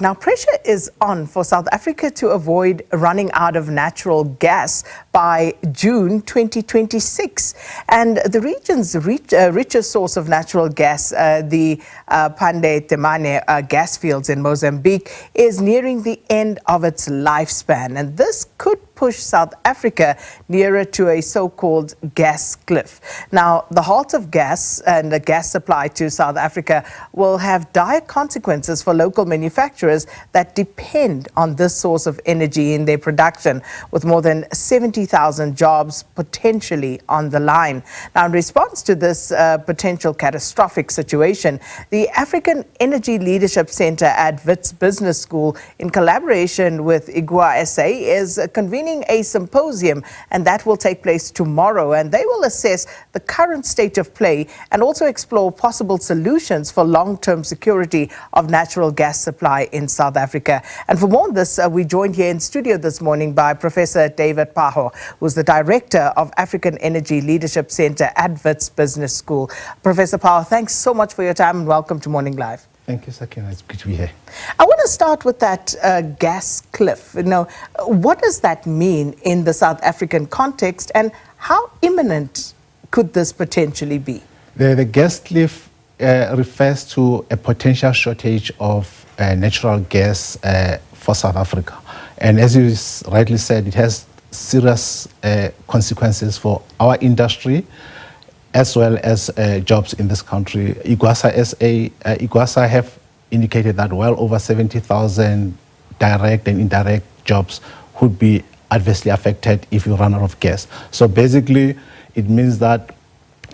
now pressure is on for South Africa to avoid running out of natural gas by June 2026. And the region's richest source of natural gas, the Pande-Temane gas fields in Mozambique, is nearing the end of its lifespan. And this could push South Africa nearer to a so-called Gascliff. Now, the halt of gas and the gas supply to South Africa will have dire consequences for local manufacturers that depend on this source of energy in their production, with more than 70,000 jobs potentially on the line. Now, in response to this potential catastrophic situation, the African Energy Leadership Center at Wits Business School, in collaboration with IGUA-SA, is convening a symposium, and that will take place tomorrow. And they will assess the current state of play and also explore possible solutions for long-term security of natural gas supply in South Africa. And for more on this, we're joined here in studio this morning by Professor David Phaho, who's the Director of African Energy Leadership Center at Wits Business School. Professor Phaho, thanks so much for your time and welcome to Morning Live. Thank you, Sakina. It's good to be here. I want to start with that gas cliff. Now, what does that mean in the South African context, and how imminent could this potentially be? The gas cliff refers to a potential shortage of natural gas for South Africa. And as you rightly said, it has serious consequences for our industry, as well as jobs in this country. IGUA-SA have indicated that well over 70,000 direct and indirect jobs would be adversely affected if we run out of gas. So basically, it means that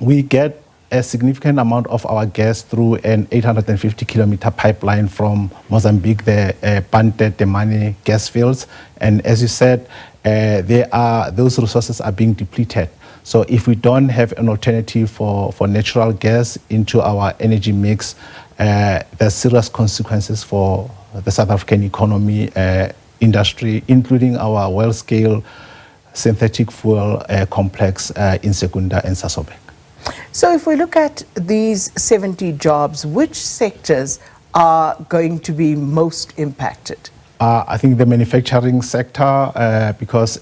we get a significant amount of our gas through an 850-kilometer pipeline from Mozambique, the Pande-Temane gas fields. And as you said, those resources are being depleted. So if we don't have an alternative for natural gas into our energy mix, there's serious consequences for the South African economy, industry, including our world-scale synthetic fuel complex in Secunda and Sasolburg. So if we look at these 70 jobs, which sectors are going to be most impacted? I think the manufacturing sector, because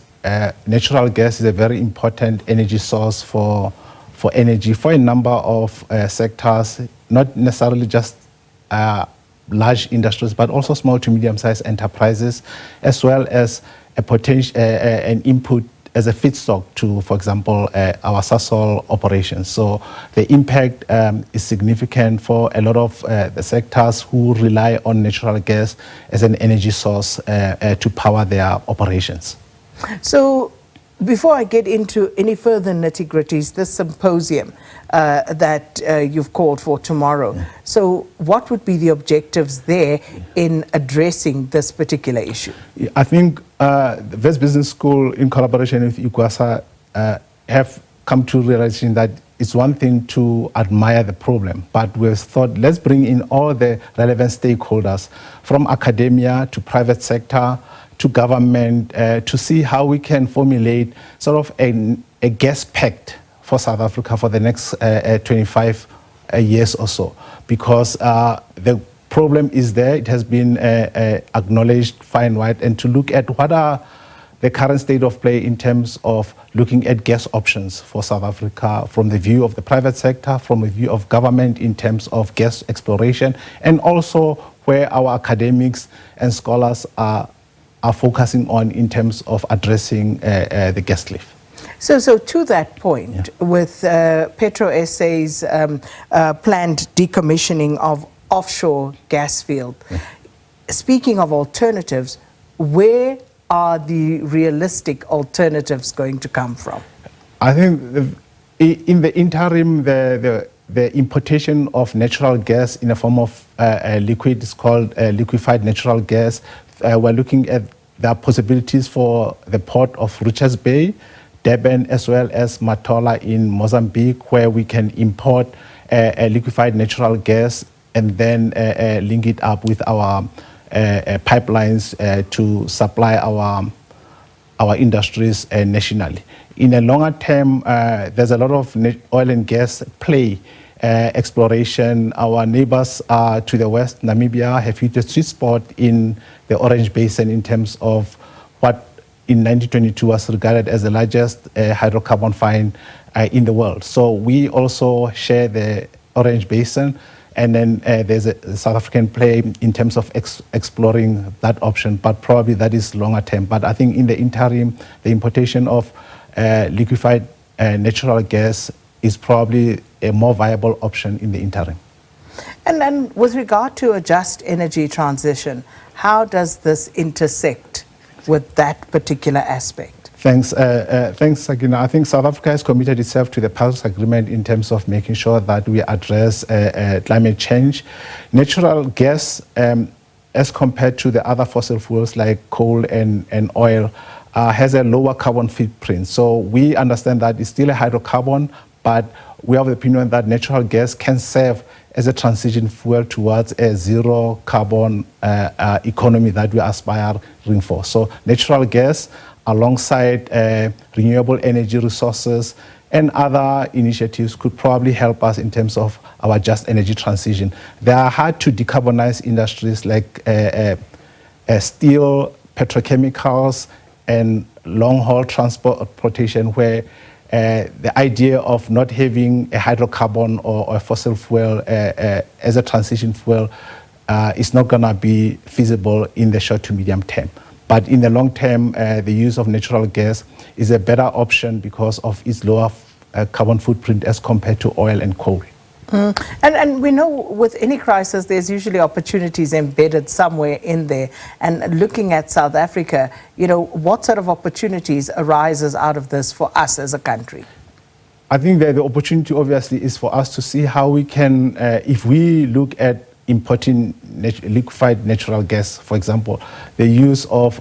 natural gas is a very important energy source for energy for a number of sectors, not necessarily just large industries, but also small to medium-sized enterprises, as well as a potential an input as a feedstock to, for example, our Sasol operations. So the impact is significant for a lot of the sectors who rely on natural gas as an energy source to power their operations. So before I get into any further nitty-gritties, this symposium that you've called for tomorrow, so what would be the objectives there in addressing this particular issue? I think the Wits Business School, in collaboration with IGUA-SA, have come to realization that it's one thing to admire the problem, but we've thought, let's bring in all the relevant stakeholders, from academia to private sector, to government, to see how we can formulate sort of a gas pact for South Africa for the next 25 years or so. Because the problem is there, it has been acknowledged far and wide, and to look at what are the current state of play in terms of looking at gas options for South Africa from the view of the private sector, from the view of government in terms of gas exploration, and also where our academics and scholars are focusing on in terms of addressing the gas cliff. So to that point, with PetroSA's planned decommissioning of offshore gas field, speaking of alternatives, where are the realistic alternatives going to come from? I think in the interim, the importation of natural gas in a form of liquid is called liquefied natural gas. We're looking at the possibilities for the port of Richest Bay, Durban, as well as Matola in Mozambique, where we can import liquefied natural gas and then link it up with our pipelines to supply our industries nationally. In a longer term, there's a lot of oil and gas play exploration. Our neighbors to the west, Namibia, have hit a sweet spot in the Orange Basin in terms of what in 1922 was regarded as the largest hydrocarbon find in the world. So we also share the Orange Basin, and then there's a South African play in terms of exploring that option, but probably that is longer term. But I think in the interim, the importation of liquefied natural gas is probably a more viable option in the interim. And then with regard to a just energy transition, how does this intersect with that particular aspect? Thanks, Sagina. I think South Africa has committed itself to the Paris Agreement in terms of making sure that we address climate change. Natural gas, as compared to the other fossil fuels like coal and oil, has a lower carbon footprint. So we understand that it's still a hydrocarbon, but we have the opinion that natural gas can serve as a transition fuel towards a zero carbon economy that we are aspiring for. So natural gas, alongside renewable energy resources and other initiatives, could probably help us in terms of our just energy transition. There are hard to decarbonize industries like steel, petrochemicals, and long-haul transportation, where the idea of not having a hydrocarbon or a fossil fuel as a transition fuel is not going to be feasible in the short to medium term. But in the long term, the use of natural gas is a better option because of its lower carbon footprint as compared to oil and coal. And we know with any crisis, there's usually opportunities embedded somewhere in there. And looking at South Africa, you know, what sort of opportunities arises out of this for us as a country? I think that the opportunity obviously is for us to see how we can, if we look at importing liquefied natural gas, for example, the use of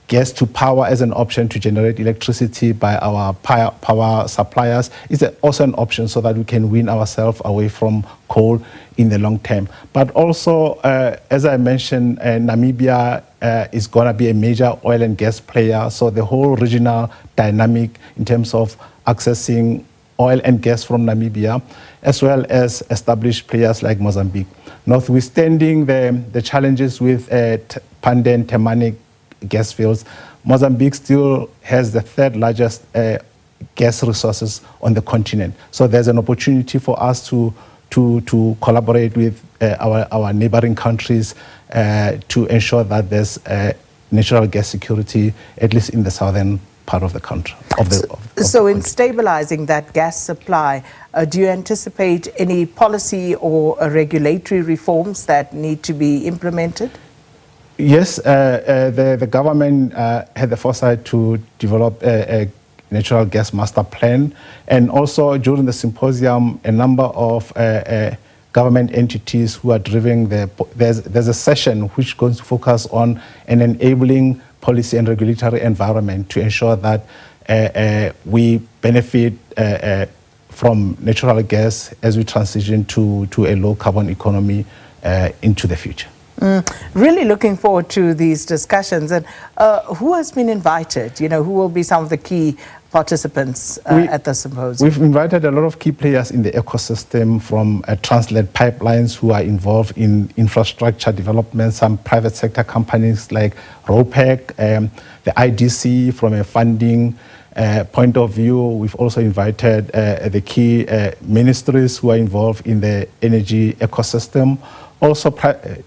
gas to power as an option to generate electricity by our power suppliers is also an option, so that we can wean ourselves away from coal in the long term. But also, as I mentioned, Namibia is going to be a major oil and gas player, so the whole regional dynamic in terms of accessing oil and gas from Namibia, as well as established players like Mozambique. Notwithstanding the challenges with Pande-Temane gas fields, Mozambique still has the third largest gas resources on the continent. So there's an opportunity for us to collaborate with our neighboring countries to ensure that there's natural gas security, at least in the southern part of the country. So in stabilizing that gas supply, do you anticipate any policy or regulatory reforms that need to be implemented? Yes, the government had the foresight to develop a natural gas master plan, and also during the symposium, a number of government entities who are driving there's a session which is going to focus on an enabling policy and regulatory environment to ensure that we benefit from natural gas as we transition to a low carbon economy into the future. Really looking forward to these discussions. And who has been invited? You know, who will be some of the key participants at the symposium? We've invited a lot of key players in the ecosystem, from Transnet Pipelines, who are involved in infrastructure development, some private sector companies like ROPEC, the IDC from a funding point of view. We've also invited the key ministries who are involved in the energy ecosystem. Also,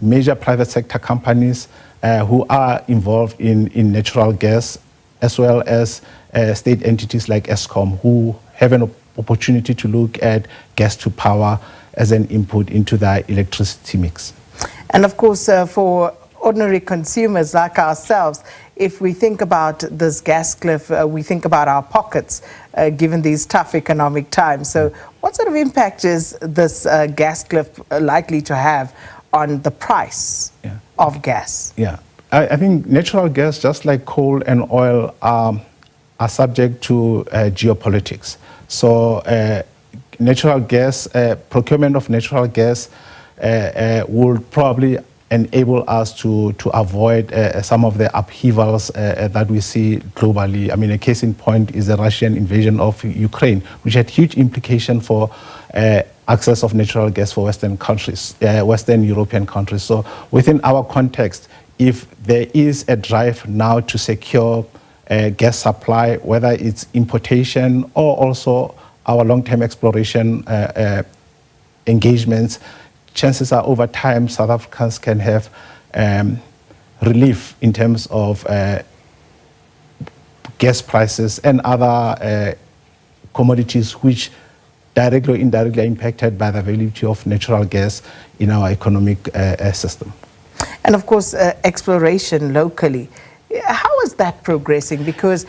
major private sector companies who are involved in natural gas, as well as state entities like Eskom, who have an opportunity to look at gas to power as an input into the electricity mix. And of course, for ordinary consumers like ourselves, if we think about this Gascliff, we think about our pockets, given these tough economic times. So what sort of impact is this Gascliff likely to have on the price of gas? Yeah, I think natural gas, just like coal and oil, are subject to geopolitics. So natural gas, procurement of natural gas will probably enable us to avoid some of the upheavals that we see globally. I mean, a case in point is the Russian invasion of Ukraine, which had huge implication for access of natural gas for Western countries, Western European countries. So within our context, if there is a drive now to secure gas supply, whether it's importation or also our long-term exploration engagements, chances are over time South Africans can have relief in terms of gas prices and other commodities which directly or indirectly are impacted by the availability of natural gas in our economic system. And of course, exploration locally. How is that progressing? Because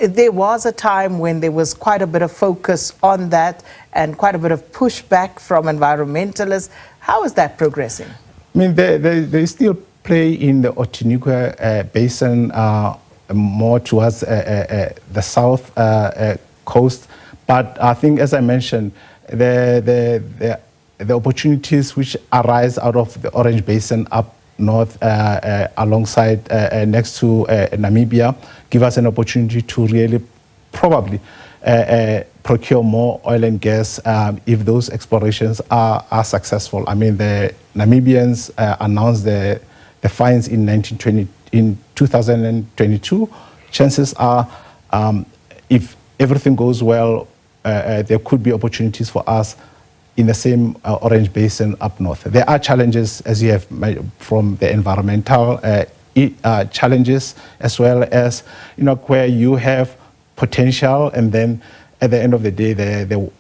there was a time when there was quite a bit of focus on that and quite a bit of pushback from environmentalists. How is that progressing? I mean, they still play in the Otiniqua Basin, more towards the south coast. But I think, as I mentioned, the opportunities which arise out of the Orange Basin up north alongside next to Namibia give us an opportunity to really probably procure more oil and gas if those explorations are successful. I mean, the Namibians announced the finds in 2022. Chances are, if everything goes well, there could be opportunities for us in the same Orange Basin up north. There are challenges, as you have made, from the environmental challenges, as well as, you know, where you have potential and then at the end of the day the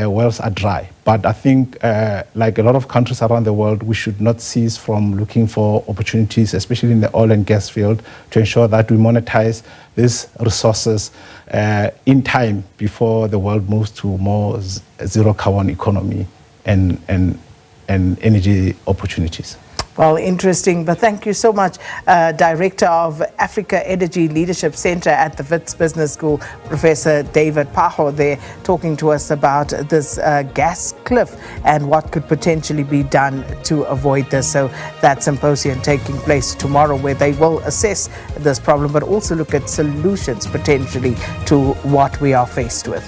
wells are dry. But I think like a lot of countries around the world, we should not cease from looking for opportunities, especially in the oil and gas field, to ensure that we monetize these resources in time before the world moves to more zero carbon economy and energy opportunities. Well, interesting, but thank you so much, Director of Africa Energy Leadership Center at the Wits Business School, Professor David Phaho, there talking to us about this Gascliff and what could potentially be done to avoid this. So that symposium taking place tomorrow, where they will assess this problem, but also look at solutions potentially to what we are faced with.